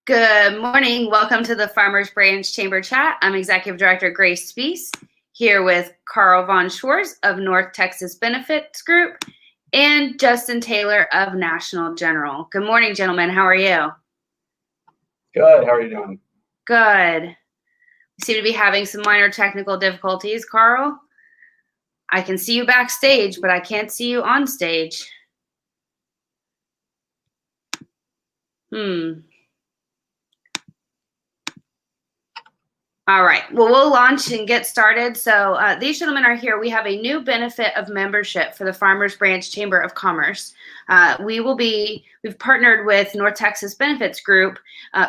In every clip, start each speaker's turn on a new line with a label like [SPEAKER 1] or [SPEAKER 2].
[SPEAKER 1] Good morning. Welcome to the Farmers Branch Chamber Chat. I'm Executive Director Grace Spees, here with Carl Von Schwarz of North Texas Benefits Group and Justin Taylor of National General. Good morning, gentlemen. How are you?
[SPEAKER 2] Good. How are you doing?
[SPEAKER 1] Good. We seem to be having some minor technical difficulties. Carl, I can see you backstage, but I can't see you on stage. All right. Well, we'll launch and get started. So these gentlemen are here. We have a new benefit of membership for the Farmers Branch Chamber of Commerce. We've partnered with North Texas Benefits Group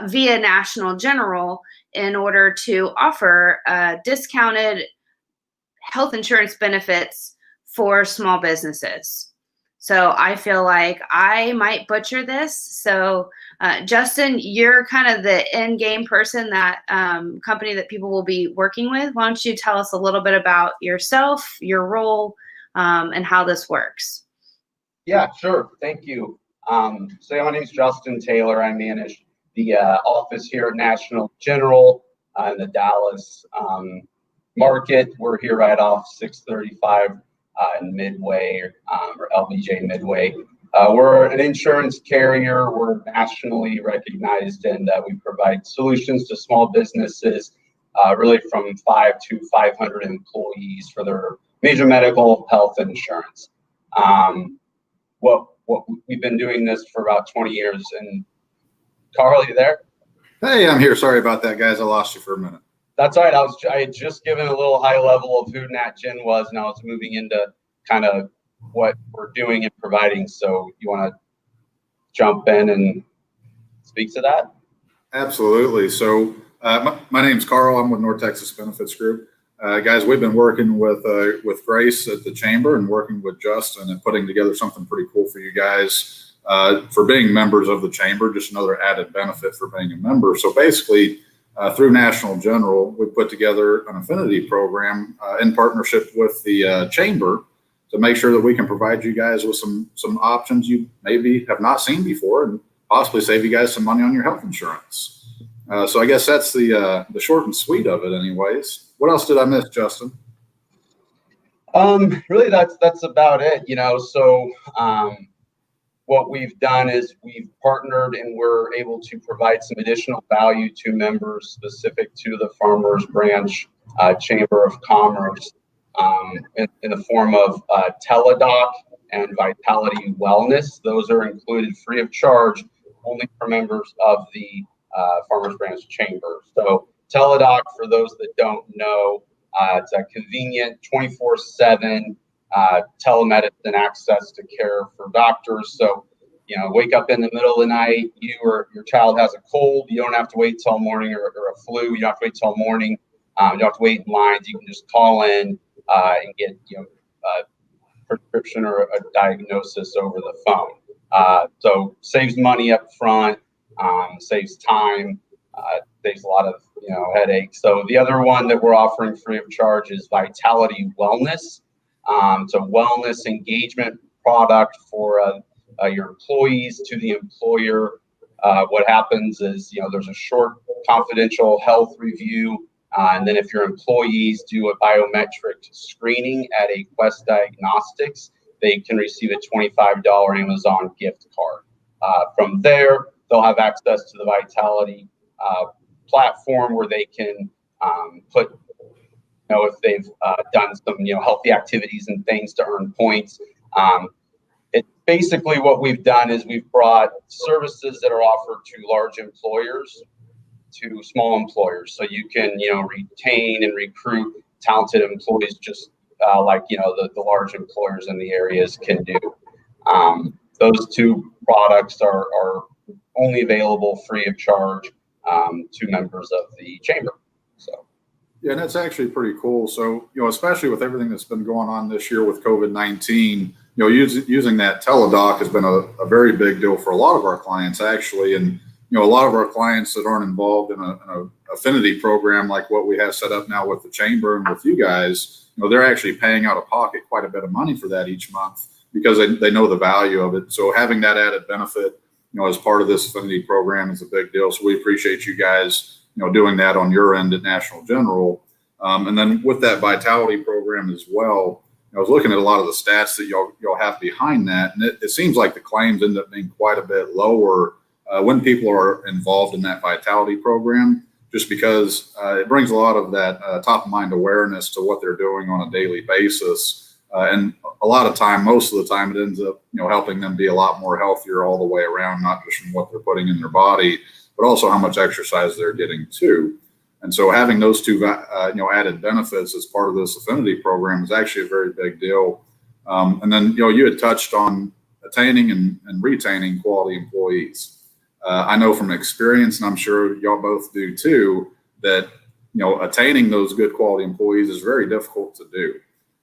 [SPEAKER 1] via National General in order to offer discounted health insurance benefits for small businesses. So I feel like I might butcher this. So Justin, you're kind of the end game person, that company that people will be working with. Why don't you tell us a little bit about yourself, your role, and how this works?
[SPEAKER 2] Yeah, sure. Thank you. My name is Justin Taylor. I manage the office here at National General in the Dallas market. We're here right off 635 in Midway, or LBJ Midway. We're an insurance carrier. We're nationally recognized, and we provide solutions to small businesses, really from 5 to 500 employees for their major medical health insurance. We've been doing this for about 20 years. And Carl, you there?
[SPEAKER 3] Hey, I'm here. Sorry about that, guys. I lost you for a minute.
[SPEAKER 2] That's all right. I had just given a little high level of who Nat Gen was, and I was moving into kind of what we're doing and providing. So you want to jump in and speak to that?
[SPEAKER 3] Absolutely. So my name's Carl. I'm with North Texas Benefits Group. Guys, we've been working with Grace at the Chamber and working with Justin and putting together something pretty cool for you guys for being members of the Chamber, just another added benefit for being a member. So basically, through National General, we put together an affinity program in partnership with the Chamber to make sure that we can provide you guys with some options you maybe have not seen before and possibly save you guys some money on your health insurance. So I guess that's the short and sweet of it anyways. What else did I miss, Justin?
[SPEAKER 2] Really, that's about it. What we've done is we've partnered and we're able to provide some additional value to members specific to the Farmers Branch Chamber of Commerce in the form of Teladoc and Vitality Wellness. Those are included free of charge only for members of the Farmers Branch Chamber. So Teladoc, for those that don't know, it's a convenient 24/7 telemedicine access to care for doctors. So, wake up in the middle of the night, you or your child has a cold, you don't have to wait till morning, or a flu, you don't have to wait till morning. You don't have to wait in lines. You can just call in and get a prescription or a diagnosis over the phone. So saves money up front, saves time, saves a lot of headaches. So the other one that we're offering free of charge is Vitality Wellness. It's a wellness engagement product for your employees to the employer. What happens is, there's a short confidential health review. And then if your employees do a biometric screening at a Quest Diagnostics, they can receive a $25 Amazon gift card. From there, they'll have access to the Vitality platform where they can put, if they've done some, healthy activities and things to earn points. Basically what we've done is we've brought services that are offered to large employers to small employers, so you can retain and recruit talented employees just like the large employers in the areas can do. Those two products are only available free of charge to members of the chamber. So
[SPEAKER 3] yeah, and that's actually pretty cool. So especially with everything that's been going on this year with COVID-19, using that Teladoc has been a very big deal for a lot of our clients actually. And a lot of our clients that aren't involved in a affinity program like what we have set up now with the chamber and with you guys, they're actually paying out of pocket quite a bit of money for that each month because they know the value of it. So having that added benefit as part of this affinity program is a big deal. So we appreciate you guys, doing that on your end at National General. And then with that Vitality program as well, I was looking at a lot of the stats that y'all have behind that, and it seems like the claims end up being quite a bit lower when people are involved in that Vitality program, just because it brings a lot of that top of mind awareness to what they're doing on a daily basis. And a lot of time, most of the time, it ends up, helping them be a lot more healthier all the way around, not just from what they're putting in their body, but also how much exercise they're getting too. And so having those two, added benefits as part of this affinity program is actually a very big deal. And then, you had touched on attaining and retaining quality employees. I know from experience, and I'm sure y'all both do too, that, attaining those good quality employees is very difficult to do.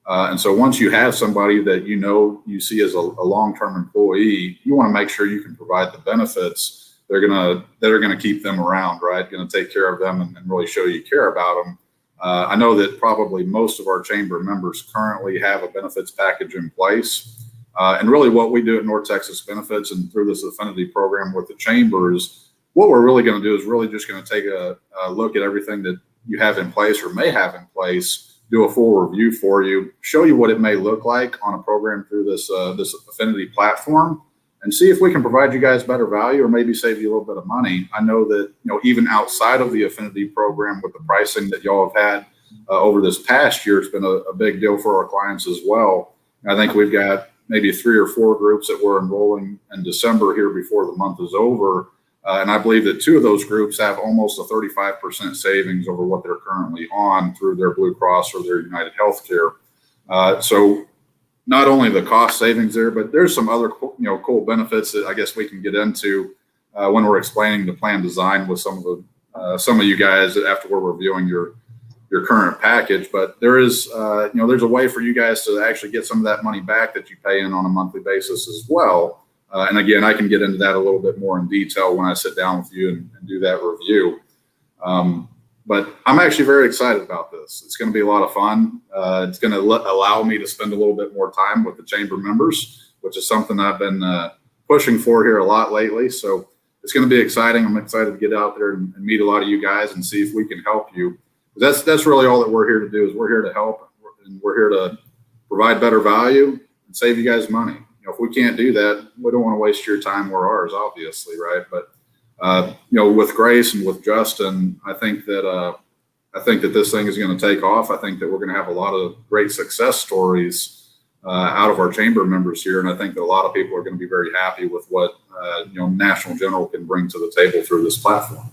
[SPEAKER 3] And so once you have somebody that you see as a long-term employee, you want to make sure you can provide the benefits that are gonna keep them around, right? Going to take care of them and really show you care about them. I know that probably most of our chamber members currently have a benefits package in place. And really what we do at North Texas Benefits and through this affinity program with the chambers, what we're really going to do is really just going to take a look at everything that you have in place or may have in place, do a full review for you, show you what it may look like on a program through this affinity platform, and see if we can provide you guys better value or maybe save you a little bit of money. I know that, even outside of the affinity program with the pricing that y'all have had over this past year, it's been a big deal for our clients as well. I think we've got maybe 3 or 4 groups that we're enrolling in December here before the month is over. And I believe that 2 of those groups have almost a 35% savings over what they're currently on through their Blue Cross or their United Healthcare. So not only the cost savings there, but there's some other cool benefits that I guess we can get into when we're explaining the plan design with some of you guys after we're reviewing your current package. But there is there's a way for you guys to actually get some of that money back that you pay in on a monthly basis as well. And again, I can get into that a little bit more in detail when I sit down with you and do that review. But I'm actually very excited about this. It's going to be a lot of fun. It's going to allow me to spend a little bit more time with the chamber members, which is something I've been pushing for here a lot lately. So it's going to be exciting. I'm excited to get out there and meet a lot of you guys and see if we can help you. That's really all that we're here to do is we're here to help, and we're here to provide better value and save you guys money. If we can't do that, we don't want to waste your time or ours, obviously, right? But with Grace and with Justin, I think that this thing is going to take off. I think that we're going to have a lot of great success stories out of our chamber members here, and I think that a lot of people are going to be very happy with what National General can bring to the table through this platform.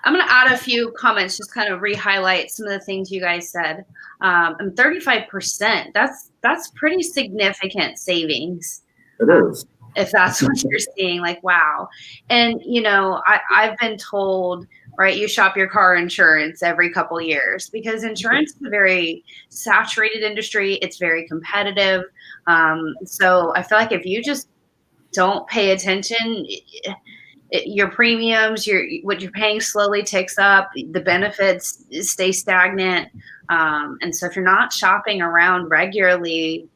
[SPEAKER 1] I'm going to add a few comments, just kind of re-highlight some of the things you guys said. And 35%, that's pretty significant savings.
[SPEAKER 3] It is.
[SPEAKER 1] If that's what you're seeing, like, wow. And, I've been told, right, you shop your car insurance every couple years because insurance is a very saturated industry. It's very competitive. So I feel like if you just don't pay attention, your premiums, what you're paying slowly ticks up. The benefits stay stagnant. And so if you're not shopping around regularly,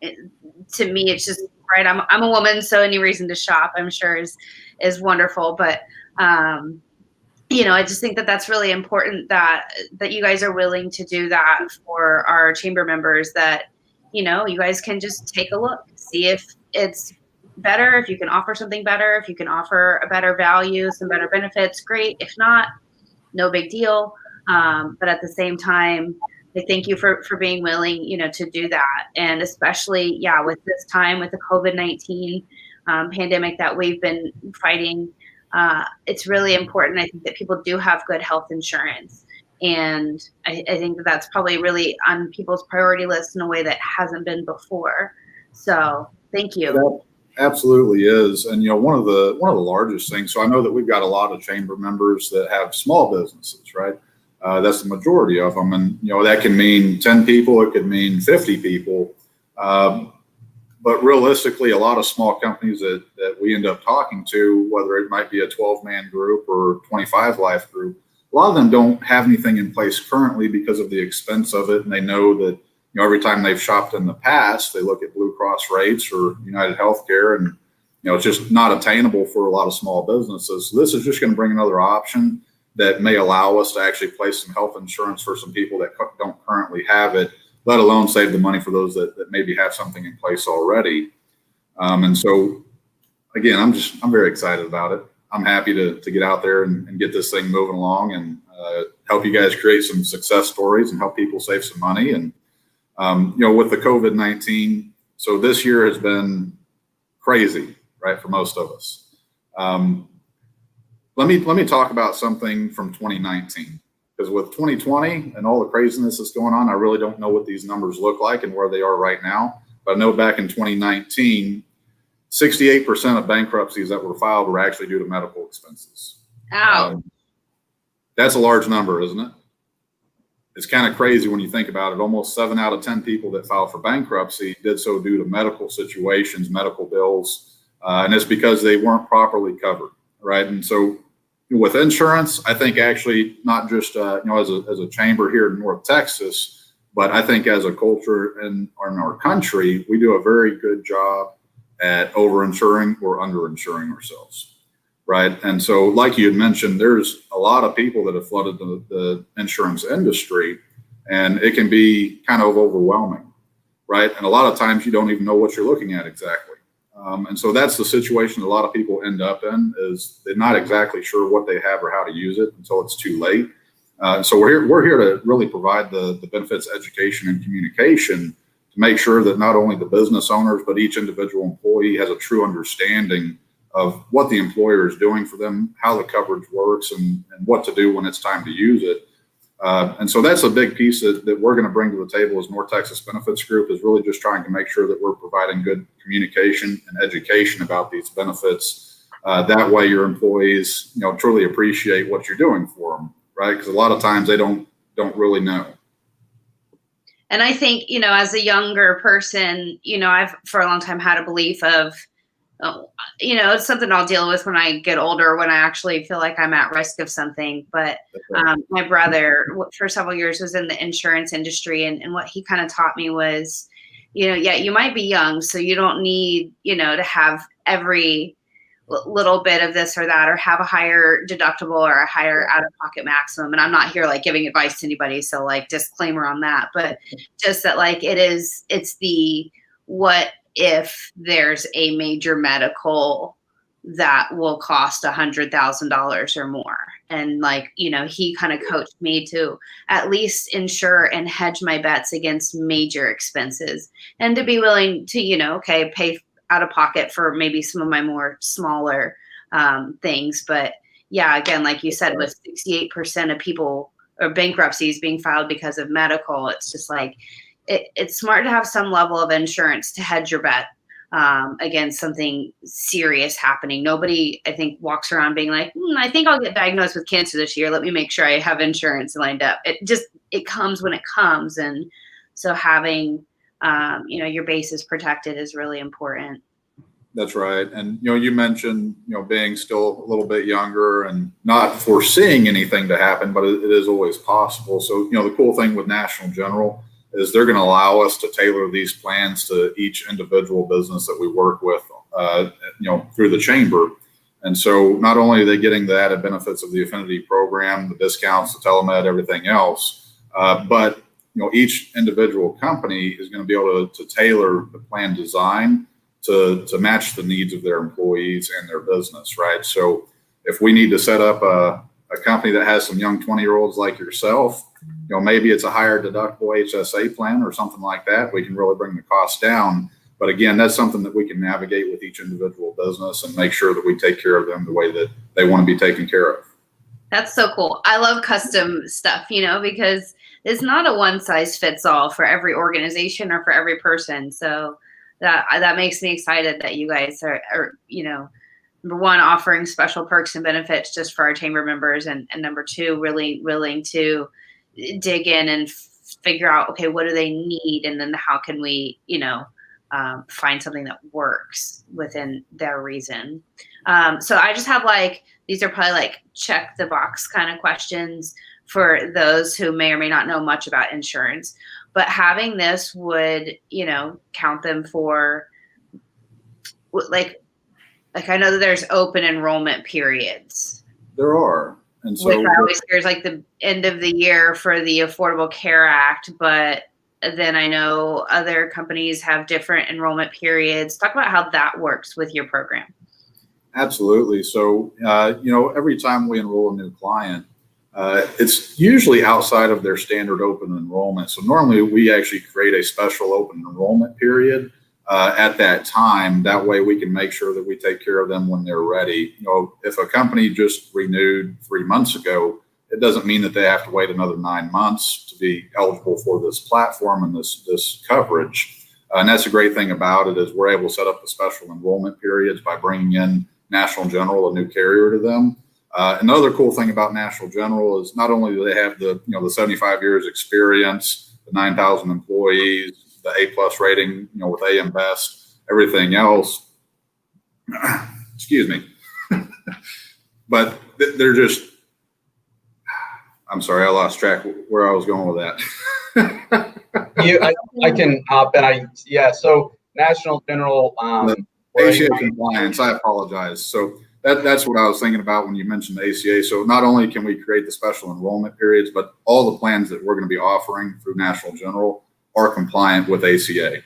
[SPEAKER 1] to me, it's just right. I'm a woman, so any reason to shop, I'm sure is wonderful. But I just think that that's really important that you guys are willing to do that for our chamber members. That you guys can just take a look, see if it's better, if you can offer something better, if you can offer a better value, some better benefits, great. If not, no big deal. But at the same time, I thank you for being willing, to do that. And especially, with this time, with the COVID-19 pandemic that we've been fighting, it's really important, I think, that people do have good health insurance. And I think that that's probably really on people's priority list in a way that hasn't been before. So thank you.
[SPEAKER 3] That absolutely is. And, one of the largest things, so I know that we've got a lot of chamber members that have small businesses, right? That's the majority of them. And, that can mean 10 people, it could mean 50 people. But realistically, a lot of small companies that we end up talking to, whether it might be a 12-man group or 25 life group, a lot of them don't have anything in place currently because of the expense of it. And they know that, every time they've shopped in the past, they look at Blue Cross rates or United Healthcare, and it's just not attainable for a lot of small businesses. So this is just going to bring another option that may allow us to actually place some health insurance for some people that don't currently have it, let alone save the money for those that maybe have something in place already. And so, again, I'm very excited about it. I'm happy to get out there and get this thing moving along and help you guys create some success stories and help people save some money. And, with the COVID-19, so this year has been crazy, right, for most of us. Let me talk about something from 2019, because with 2020 and all the craziness that's going on, I really don't know what these numbers look like and where they are right now. But I know back in 2019, 68% of bankruptcies that were filed were actually due to medical expenses.
[SPEAKER 1] Wow.
[SPEAKER 3] That's a large number, isn't it? It's kind of crazy when you think about it. Almost 7 out of 10 people that filed for bankruptcy did so due to medical situations, medical bills, and it's because they weren't properly covered, right? And so with insurance, I think actually not just as a chamber here in North Texas, but I think as a culture in our country, we do a very good job at over-insuring or under-insuring ourselves, right? And so like you had mentioned, there's a lot of people that have flooded the insurance industry, and it can be kind of overwhelming, right? And a lot of times you don't even know what you're looking at exactly. And so that's the situation a lot of people end up in, is they're not exactly sure what they have or how to use it until it's too late. So we're here to really provide the benefits education and communication to make sure that not only the business owners, but each individual employee has a true understanding of what the employer is doing for them, how the coverage works, and what to do when it's time to use it. And so that's a big piece that we're going to bring to the table as North Texas Benefits Group, is really just trying to make sure that we're providing good communication and education about these benefits. That way your employees, truly appreciate what you're doing for them, right? Because a lot of times they don't really know.
[SPEAKER 1] And I think, as a younger person, I've for a long time had a belief of, it's something I'll deal with when I get older, when I actually feel like I'm at risk of something. But my brother for several years was in the insurance industry. And what he kind of taught me was, you might be young, so you don't need, to have every little bit of this or that, or have a higher deductible or a higher out-of-pocket maximum. And I'm not here like giving advice to anybody, so like disclaimer on that, but just that like it's the what if there's a major medical that will cost $100,000 or more. And like, he kind of coached me to at least insure and hedge my bets against major expenses, and to be willing to, pay out of pocket for maybe some of my more smaller things. But yeah, again, like you said, with 68% of people or bankruptcies being filed because of medical, it's just like, it's smart to have some level of insurance to hedge your bet against something serious happening. Nobody, I think, walks around being like, I think I'll get diagnosed with cancer this year. Let me make sure I have insurance lined up. It comes when it comes. And so having, your bases protected is really important. That's
[SPEAKER 3] right. And, you mentioned, being still a little bit younger and not foreseeing anything to happen, but it is always possible. So, the cool thing with National General is they're going to allow us to tailor these plans to each individual business that we work with, through the chamber. And so not only are they getting the added benefits of the affinity program, the discounts, the telemed, everything else, but each individual company is going to be able to tailor the plan design to match the needs of their employees and their business, right? So if we need to set up a company that has some young 20-year-olds like yourself, maybe it's a higher deductible HSA plan or something like that. We can really bring the cost down. But again, that's something that we can navigate with each individual business and make sure that we take care of them the way that they want to be taken care of.
[SPEAKER 1] That's so cool. I love custom stuff, because it's not a one size fits all for every organization or for every person. So that makes me excited that you guys are number one, offering special perks and benefits just for our chamber members, and number two, really willing to dig in and figure out, okay, what do they need, and then how can we, find something that works within their reason. So I just have these are probably check the box kind of questions for those who may or may not know much about insurance, but having this would, count them for Like I know that there's open enrollment periods,
[SPEAKER 3] There are. And so
[SPEAKER 1] which I always hear is like the end of the year for the Affordable Care Act, but then I know other companies have different enrollment periods. Talk about how that works with your program.
[SPEAKER 3] absolutely. So, every time we enroll a new client, it's usually outside of their standard open enrollment. So normally we actually create a special open enrollment period at that time. That way we can make sure that we take care of them when they're ready. If a company just renewed 3 months ago, it doesn't mean that they have to wait another 9 months to be eligible for this platform and this coverage. And that's the great thing about it is we're able to set up the special enrollment periods by bringing in National General, a new carrier to them. Another cool thing about National General is not only do they have the 75 years experience, the 9,000 employees, the A+ rating, with AM Best, everything else. Excuse me. But they're just, I'm sorry, I lost track where I was going with that.
[SPEAKER 2] I can hop in. So National General.
[SPEAKER 3] ACA compliance, I apologize. So that's what I was thinking about when you mentioned the ACA. So not only can we create the special enrollment periods, but all the plans that we're going to be offering through National General are compliant with ACA.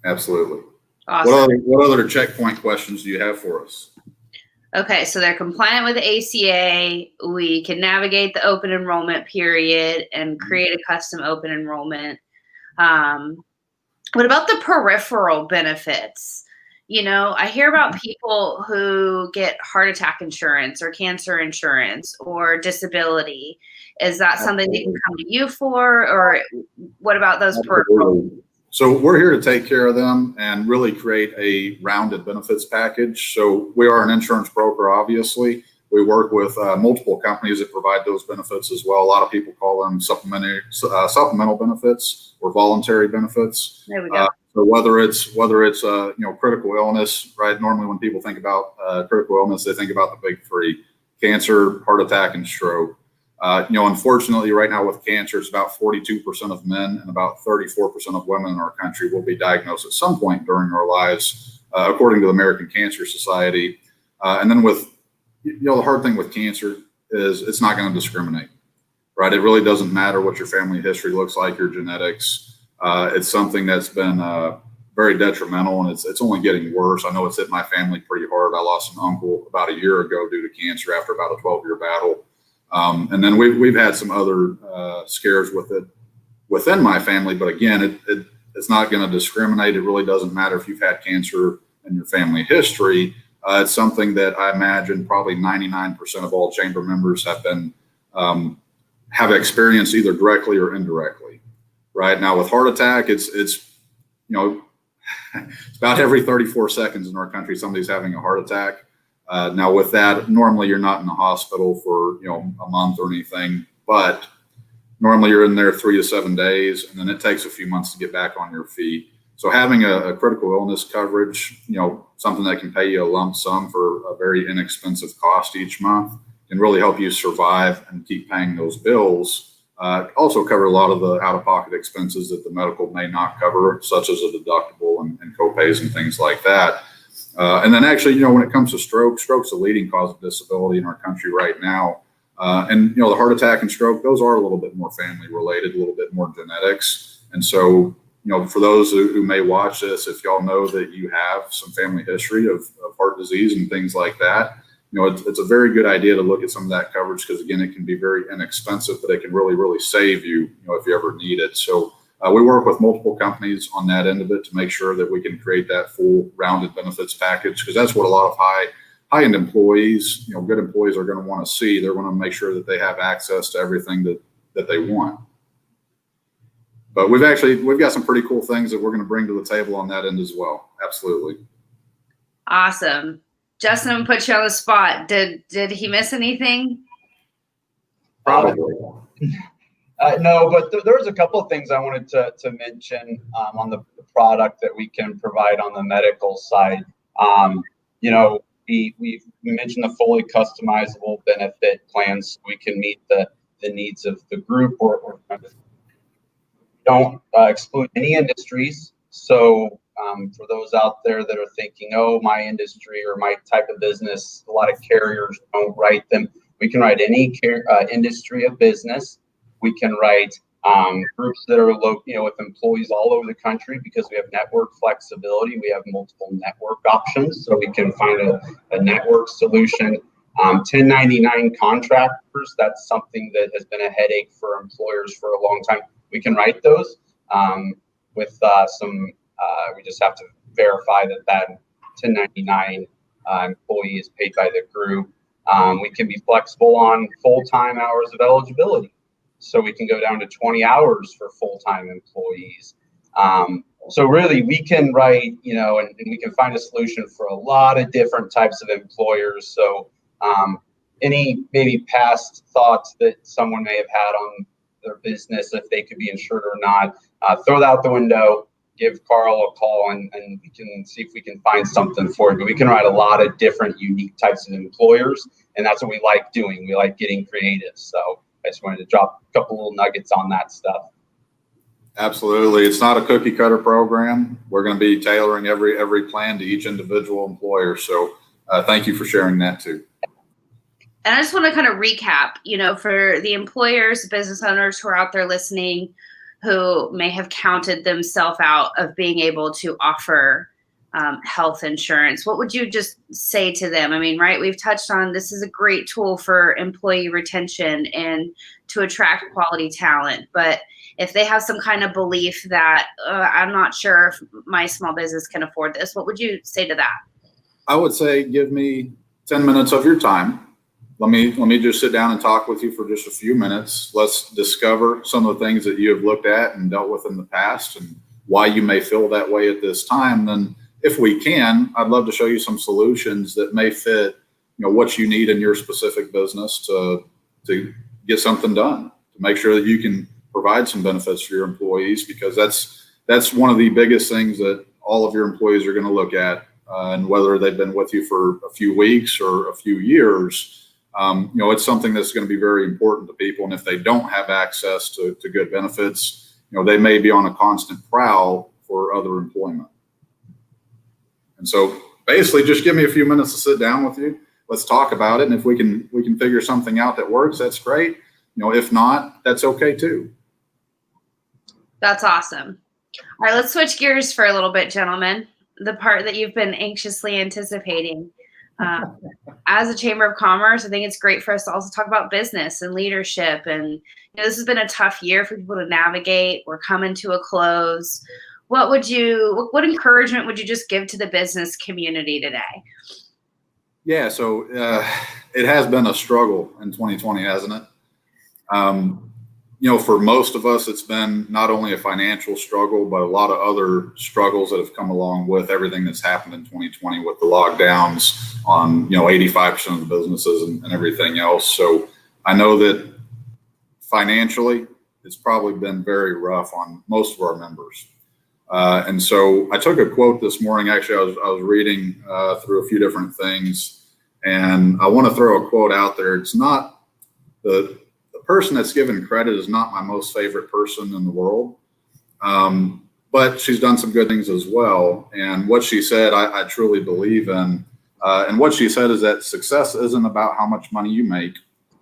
[SPEAKER 3] Absolutely.
[SPEAKER 1] Awesome.
[SPEAKER 3] What other checkpoint questions do you have for us?
[SPEAKER 1] Okay, so they're compliant with ACA. We can navigate the open enrollment period and create a custom open enrollment. What about the peripheral benefits? I hear about people who get heart attack insurance or cancer insurance or disability. Is that something they can come to you for, or what about those peripheral?
[SPEAKER 3] So we're here to take care of them and really create a rounded benefits package. So we are an insurance broker, obviously. We work with multiple companies that provide those benefits as well. A lot of people call them supplemental benefits or voluntary benefits.
[SPEAKER 1] There we go.
[SPEAKER 3] So whether it's critical illness, right? Normally when people think about critical illness, they think about the big three: cancer, heart attack, and stroke. Unfortunately, right now with cancer, it's about 42% of men and about 34% of women in our country will be diagnosed at some point during our lives, according to the American Cancer Society. And then with, the hard thing with cancer is it's not going to discriminate, right? It really doesn't matter what your family history looks like, your genetics. It's something that's been very detrimental, and it's only getting worse. I know it's hit my family pretty hard. I lost an uncle about a year ago due to cancer after about a 12-year battle. And then we've had some other scares with it within my family, but again, it's not going to discriminate. It really doesn't matter if you've had cancer in your family history. It's something that I imagine probably 99% of all chamber members have experienced either directly or indirectly. Right now with heart attack, it's about every 34 seconds in our country somebody's having a heart attack. Now with that, normally you're not in the hospital for a month or anything, but normally you're in there 3 to 7 days, and then it takes a few months to get back on your feet. So having a critical illness coverage, something that can pay you a lump sum for a very inexpensive cost each month, can really help you survive and keep paying those bills. Also cover a lot of the out-of-pocket expenses that the medical may not cover, such as a deductible and co-pays and things like that. And then actually, when it comes to stroke's the leading cause of disability in our country right now. And the heart attack and stroke, those are a little bit more family related, a little bit more genetics. And so, for those who may watch this, if y'all know that you have some family history of heart disease and things like that, it's a very good idea to look at some of that coverage, because again, it can be very inexpensive, but it can really, really save you, if you ever need it. So we work with multiple companies on that end of it to make sure that we can create that full rounded benefits package, because that's what a lot of high-end employees, good employees are going to want to see. They're going to make sure that they have access to everything that they want. But we've got some pretty cool things that we're going to bring to the table on that end as well. Absolutely.
[SPEAKER 1] Awesome. Justin, I'm gonna put you on the spot. Did he miss anything?
[SPEAKER 2] Probably. No, but there's a couple of things I wanted to mention on the product that we can provide on the medical side. We mentioned the fully customizable benefit plans. So we can meet the needs of the group, or don't exclude any industries. So For those out there that are thinking, oh, my industry or my type of business, a lot of carriers don't write them. We can write any industry of business. We can write groups that are with employees all over the country because we have network flexibility. We have multiple network options, so we can find a network solution. 1099 contractors, that's something that has been a headache for employers for a long time. We can write those with we just have to verify that 1099 employee is paid by the group. We can be flexible on full-time hours of eligibility. So we can go down to 20 hours for full-time employees. So really we can write, and we can find a solution for a lot of different types of employers. So any maybe past thoughts that someone may have had on their business, if they could be insured or not, throw that out the window, give Carl a call, and we can see if we can find something for you. But we can write a lot of different unique types of employers, and that's what we like doing. We like getting creative. So I just wanted to drop a couple little nuggets on that stuff.
[SPEAKER 3] Absolutely. It's not a cookie cutter program. We're going to be tailoring every plan to each individual employer. So thank you for sharing that too.
[SPEAKER 1] And I just want to kind of recap, for the employers, business owners who are out there listening, who may have counted themselves out of being able to offer health insurance. What would you just say to them? I mean, right, we've touched on this is a great tool for employee retention and to attract quality talent. But if they have some kind of belief that I'm not sure if my small business can afford this, what would you say to that?
[SPEAKER 3] I would say give me 10 minutes of your time. Let me just sit down and talk with you for just a few minutes. Let's discover some of the things that you have looked at and dealt with in the past and why you may feel that way at this time. Then if we can, I'd love to show you some solutions that may fit, what you need in your specific business to get something done, to make sure that you can provide some benefits for your employees, because that's one of the biggest things that all of your employees are going to look at. And whether they've been with you for a few weeks or a few years, it's something that's going to be very important to people. And if they don't have access to good benefits, they may be on a constant prowl for other employment. And so basically just give me a few minutes to sit down with you. Let's talk about it. And if we can figure something out that works, that's great. If not, that's okay too.
[SPEAKER 1] That's awesome. All right, let's switch gears for a little bit, gentlemen. The part that you've been anxiously anticipating. As a Chamber of Commerce, I think it's great for us to also talk about business and leadership. And this has been a tough year for people to navigate. We're coming to a close. What encouragement would you just give to the business community today?
[SPEAKER 3] Yeah, so it has been a struggle in 2020, hasn't it? For most of us, it's been not only a financial struggle, but a lot of other struggles that have come along with everything that's happened in 2020 with the lockdowns on, 85% of the businesses and everything else. So I know that financially, it's probably been very rough on most of our members. And so I took a quote this morning. Actually, I was reading through a few different things, and I want to throw a quote out there. It's not the person that's given credit is not my most favorite person in the world, but she's done some good things as well. And what she said, I truly believe in. And what she said is that success isn't about how much money you make.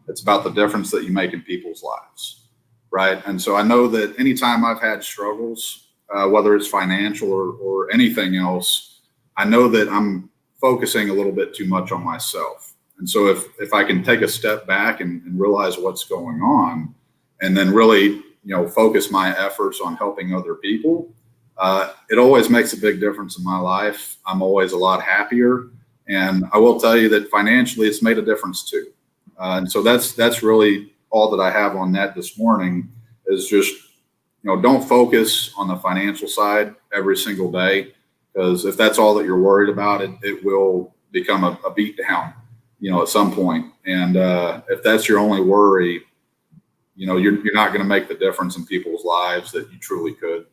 [SPEAKER 3] It's about the difference that you make in people's lives, right? And so I know that anytime I've had struggles, whether it's financial or anything else, I know that I'm focusing a little bit too much on myself. And so if I can take a step back and realize what's going on, and then really, focus my efforts on helping other people, it always makes a big difference in my life. I'm always a lot happier. And I will tell you that financially, it's made a difference too. And so that's really all that I have on that this morning is just, don't focus on the financial side every single day, because if that's all that you're worried about, it will become a beat down, at some point. And if that's your only worry, you're not going to make the difference in people's lives that you truly could.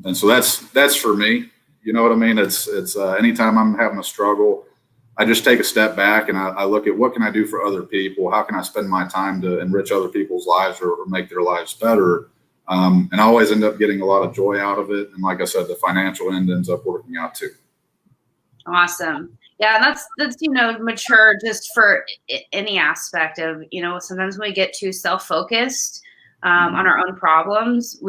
[SPEAKER 3] And so that's for me. You know what I mean? It's anytime I'm having a struggle, I just take a step back and I look at what can I do for other people? How can I spend my time to enrich other people's lives or make their lives better? And I always end up getting a lot of joy out of it. And like I said, the financial end ends up working out too.
[SPEAKER 1] Awesome. Yeah, that's mature just for any aspect of, sometimes when we get too self-focused on our own problems,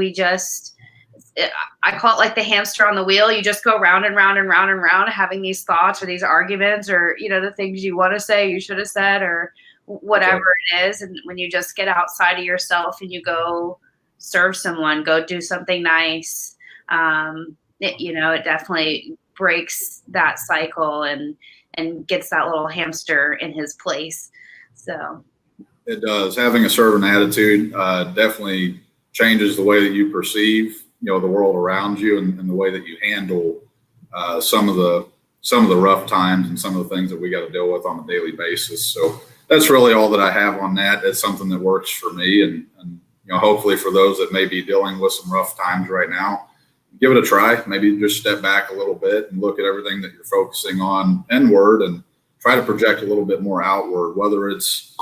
[SPEAKER 1] I call it like the hamster on the wheel. You just go round and round and round and round having these thoughts or these arguments or, the things you want to say, you should have said, or whatever it is. And when you just get outside of yourself and you go serve someone, go do something nice, it definitely breaks that cycle and gets that little hamster in his place. So
[SPEAKER 3] it does. Having a certain attitude definitely changes the way that you perceive the world around you and the way that you handle some of the rough times and some of the things that we got to deal with on a daily basis. So that's really all that I have on that. It's something that works for me, and hopefully for those that may be dealing with some rough times right now, give it a try. Maybe just step back a little bit and look at everything that you're focusing on inward and try to project a little bit more outward, whether it's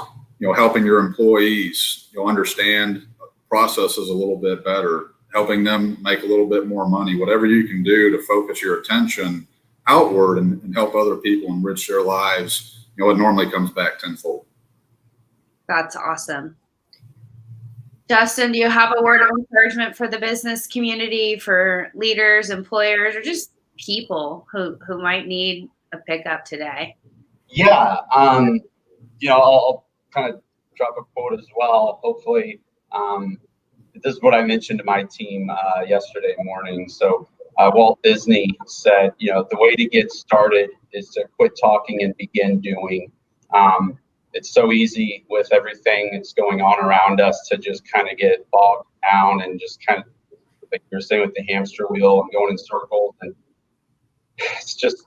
[SPEAKER 3] helping your employees understand processes a little bit better, helping them make a little bit more money, whatever you can do to focus your attention outward and help other people enrich their lives, it normally comes back tenfold.
[SPEAKER 1] That's awesome. Justin, do you have a word of encouragement for the business community, for leaders, employers, or just people who might need a pickup today?
[SPEAKER 2] Yeah, I'll kind of drop a quote as well. Hopefully, this is what I mentioned to my team yesterday morning. So Walt Disney said, the way to get started is to quit talking and begin doing. It's so easy with everything that's going on around us to just kind of get bogged down and just kind of, like you're saying, with the hamster wheel and going in circles. And it's just,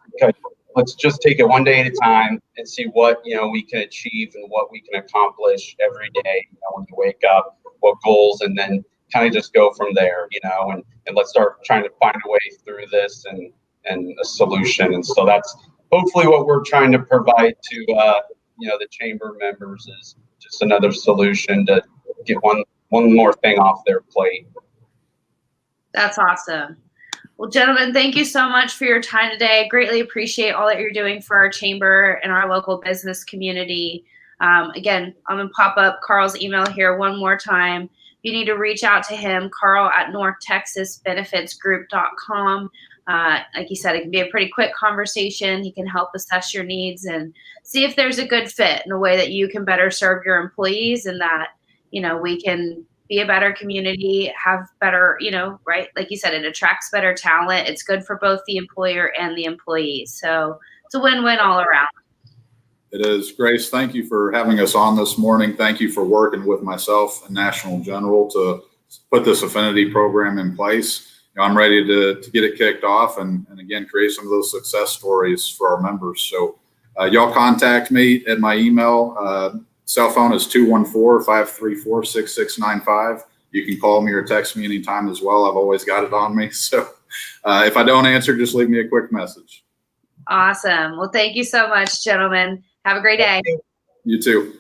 [SPEAKER 2] let's just take it one day at a time and see what, we can achieve and what we can accomplish every day, when you wake up, what goals, and then kind of just go from there, and let's start trying to find a way through this and a solution. And so that's hopefully what we're trying to provide to, the chamber members, is just another solution to get one more thing off their plate.
[SPEAKER 1] That's awesome. Well, gentlemen, thank you so much for your time today. I greatly appreciate all that you're doing for our chamber and our local business community. Again, I'm going to pop up Carl's email here one more time. If you need to reach out to him, carl@northtexasbenefitsgroup.com. Like you said, it can be a pretty quick conversation. He can help assess your needs and see if there's a good fit in a way that you can better serve your employees, and that, we can be a better community, have better, right? Like you said, it attracts better talent. It's good for both the employer and the employees. So it's a win-win all around.
[SPEAKER 3] It is. Grace, thank you for having us on this morning. Thank you for working with myself and National General to put this affinity program in place. I'm ready to get it kicked off and again, create some of those success stories for our members. So y'all contact me at my email. Cell phone is 214-534-6695. You can call me or text me anytime as well. I've always got it on me. So if I don't answer, just leave me a quick message.
[SPEAKER 1] Awesome. Well, thank you so much, gentlemen. Have a great day.
[SPEAKER 3] You too.